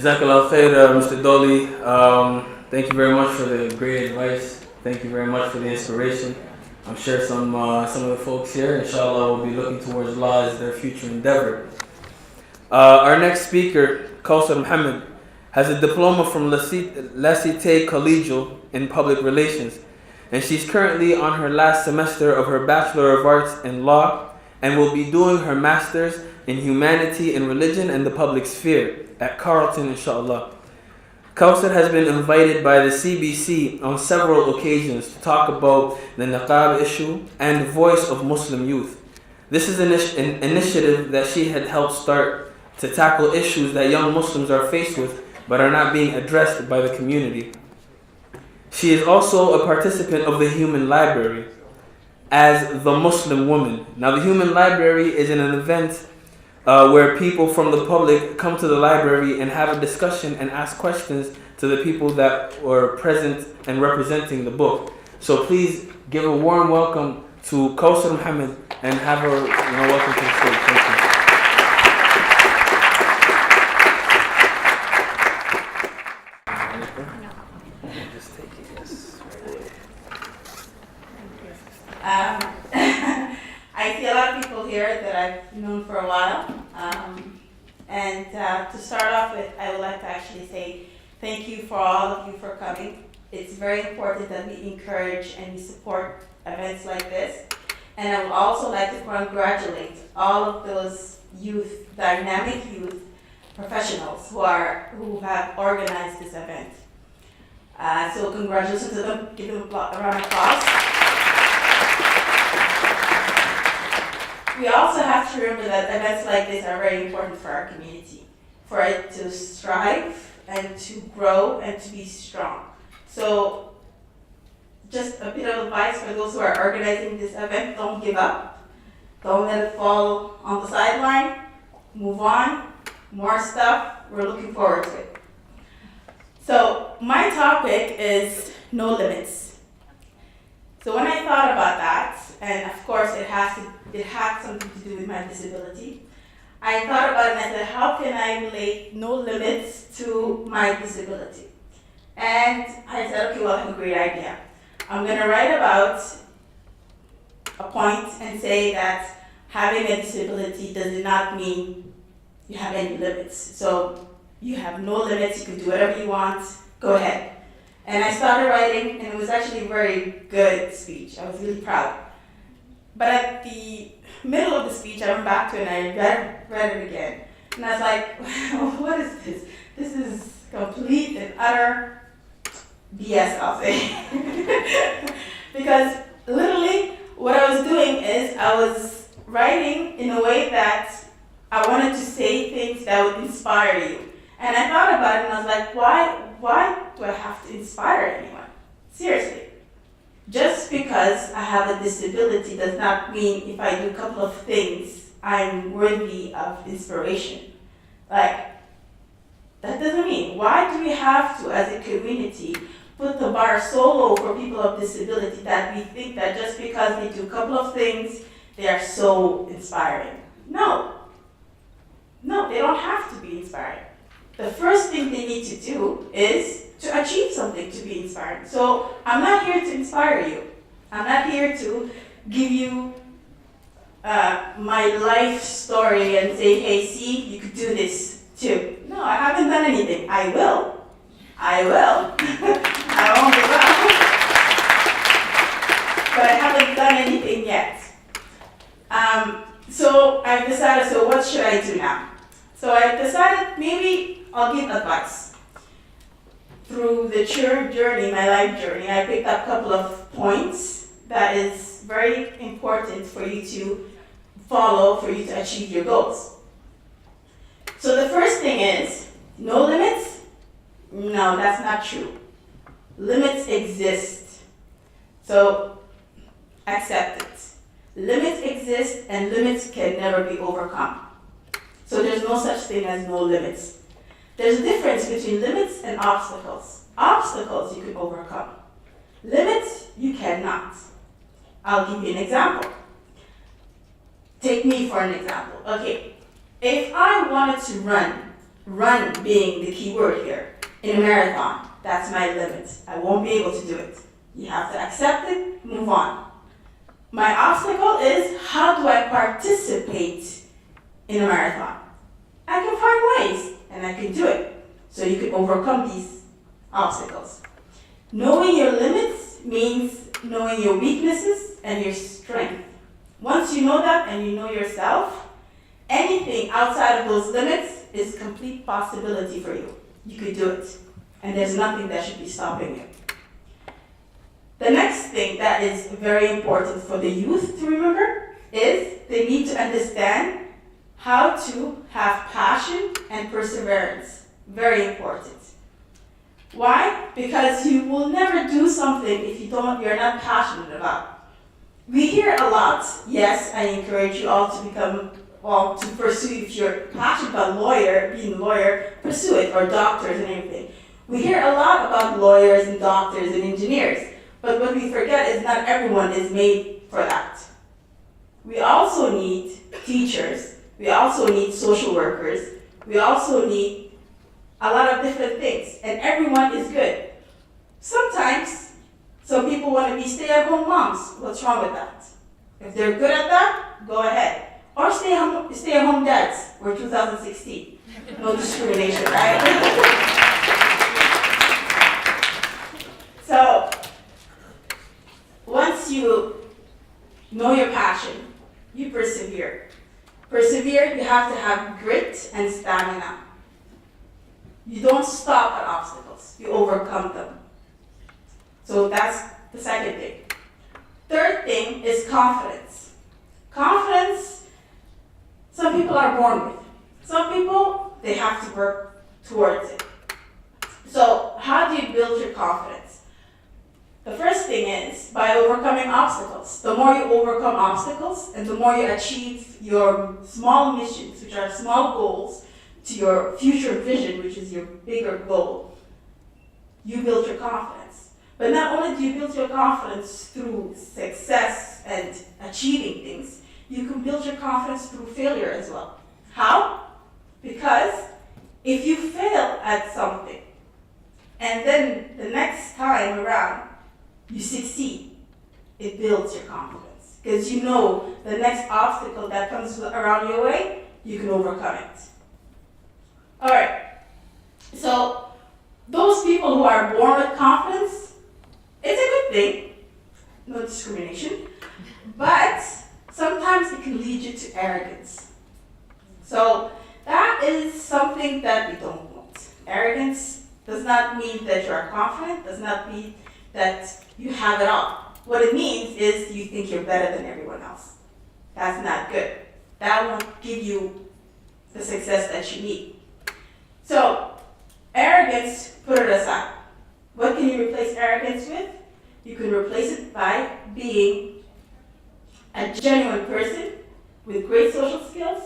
Jazakallah khair, Mr. Dolly. Thank you very much for the great advice. Thank you very much for the inspiration. I'm sure some of the folks here, inshallah, will be looking towards law as their future endeavor. Our next speaker, Kawsar Mohamed, has a diploma from La Cité Collegial in Public Relations, and she's currently on her last semester of her Bachelor of Arts in Law and will be doing her Master's in Humanity and Religion and the Public Sphere at Carleton, inshallah. Kawsar has been invited by the CBC on several occasions to talk about the niqab issue and voice of Muslim youth. This is an initiative that she had helped start to tackle issues that young Muslims are faced with but are not being addressed by the community. She is also a participant of the Human Library as the Muslim woman. Now, the Human Library is an event where people from the public come to the library and have a discussion and ask questions to the people that were present and representing the book. So please give a warm welcome to Kawsar Mohamed and have her welcome to the stage. Thank you. I see a lot of people here that I've known for a while. To start off with, I would like to actually say thank you for all of you for coming. It's very important that we encourage and we support events like this. And I would also like to congratulate all of those youth, dynamic youth professionals who have organized this event. So congratulations to them. Give them a round of applause. We also have to remember that events like this are very important for our community, for it to strive and to grow and to be strong. So just a bit of advice for those who are organizing this event: don't give up. Don't let it fall on the sideline. Move on. More stuff. We're looking forward to it. So my topic is no limits. So when I thought about that, and of course it had something to do with my disability, I thought about it and I said, how can I relate no limits to my disability? And I said, okay, well, I have a great idea. I'm going to write about a point and say that having a disability does not mean you have any limits. So you have no limits, you can do whatever you want, go ahead. And I started writing, and it was actually a very good speech. I was really proud. But at the middle of the speech, I went back to it and I read it again. And I was like, what is this? This is complete and utter BS, I'll say. Because literally, what I was doing is I was writing in a way that I wanted to say things that would inspire you. And I thought about it and I was like, why do I have to inspire anyone? Seriously. Just because I have a disability does not mean if I do a couple of things, I'm worthy of inspiration. Like, that doesn't mean. Why do we have to, as a community, put the bar so low for people of disability that we think that just because they do a couple of things, they are so inspiring? No. No, they don't have to be inspiring. The first thing they need to do is to achieve something to be inspiring. So I'm not here to inspire you. I'm not here to give you my life story and say, hey, see, you could do this too. No, I haven't done anything. I will. I won't give up. But I haven't done anything yet. So I've decided, so what should I do now? So I decided maybe I'll give advice. Through the journey, my life journey, I picked up a couple of points that is very important for you to follow, for you to achieve your goals. So the first thing is, no limits? No, that's not true. Limits exist. So accept it. Limits exist and limits can never be overcome. So there's no such thing as no limits. There's a difference between limits and obstacles. Obstacles you can overcome. Limits you cannot. I'll give you an example. Take me for an example. Okay, if I wanted to run run being the key word here. In a marathon, that's my limit. I won't be able to do it. You have to accept it, move on. My obstacle is, how do I participate in a marathon? I can find ways, and I can do it. So you can overcome these obstacles. Knowing your limits means knowing your weaknesses and your strength. Once you know that and you know yourself, anything outside of those limits is complete possibility for you. You could do it. And there's nothing that should be stopping you. The next thing that is very important for the youth to remember is they need to understand how to have passion and perseverance. Very important. Why? Because you will never do something if you're not passionate about. We hear a lot. Yes, I encourage you all to pursue, if you're passionate about being a lawyer, pursue it, or doctors and everything. We hear a lot about lawyers and doctors and engineers, but what we forget is not everyone is made for that. We also need teachers, we also need social workers, we also need a lot of different things, and everyone is good. Sometimes, some people want to be stay-at-home moms. What's wrong with that? If they're good at that, go ahead. Or stay-at-home dads. We're 2016. No discrimination, right? So, once you know your passion, you persevere. Persevere, you have to have grit and stamina. You don't stop at obstacles, you overcome them. So that's the second thing. Third thing is confidence. Confidence, some people are born with. Some people, they have to work towards it. So how do you build your confidence? The first thing is by overcoming obstacles. The more you overcome obstacles and the more you achieve your small missions, which are small goals, to your future vision, which is your bigger goal, you build your confidence. But not only do you build your confidence through success and achieving things, you can build your confidence through failure as well. How? Because if you fail at something, and then the next time around, you succeed, it builds your confidence. Because you know the next obstacle that comes around your way, you can overcome it. All right, so those people who are born with confidence, it's a good thing, no discrimination, but sometimes it can lead you to arrogance. So that is something that we don't want. Arrogance does not mean that you are confident, does not mean that you have it all. What it means is you think you're better than everyone else. That's not good. That won't give you the success that you need. So, arrogance, put it aside. What can you replace arrogance with? You can replace it by being a genuine person with great social skills.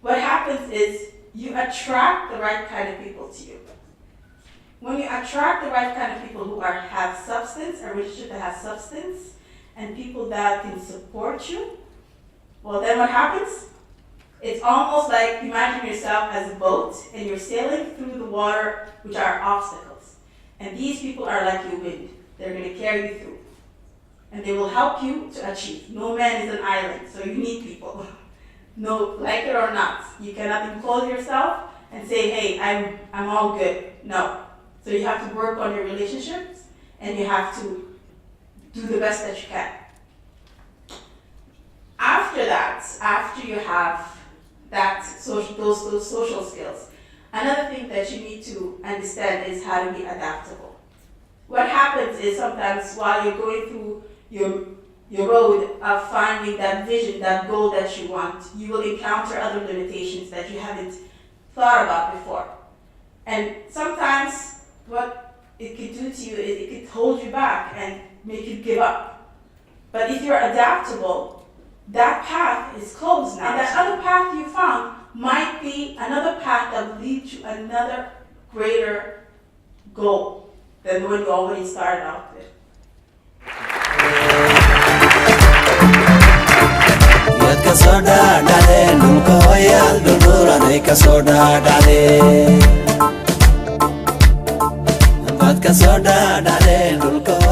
What happens is you attract the right kind of people to you. When you attract the right kind of people who have substance, a relationship that has substance, and people that can support you, well, then what happens? It's almost like imagine yourself as a boat and you're sailing through the water, which are obstacles. And these people are like your wind. They're going to carry you through. And they will help you to achieve. No man is an island, so you need people. No, like it or not. You cannot enclose yourself and say, hey, I'm all good. No. So you have to work on your relationships and you have to do the best that you can. After that, after you have those social skills, another thing that you need to understand is how to be adaptable. What happens is sometimes while you're going through your road of finding that vision, that goal that you want, you will encounter other limitations that you haven't thought about before. And sometimes what it could do to you is it could hold you back and make you give up. But if you're adaptable, that path is closed now. And that other path you found might be another path that will lead to another greater goal than the one you already started out with. Yad ka soo dhaadhaceen dhulka hooyaal dhulbuuranay kasoda dale, dulko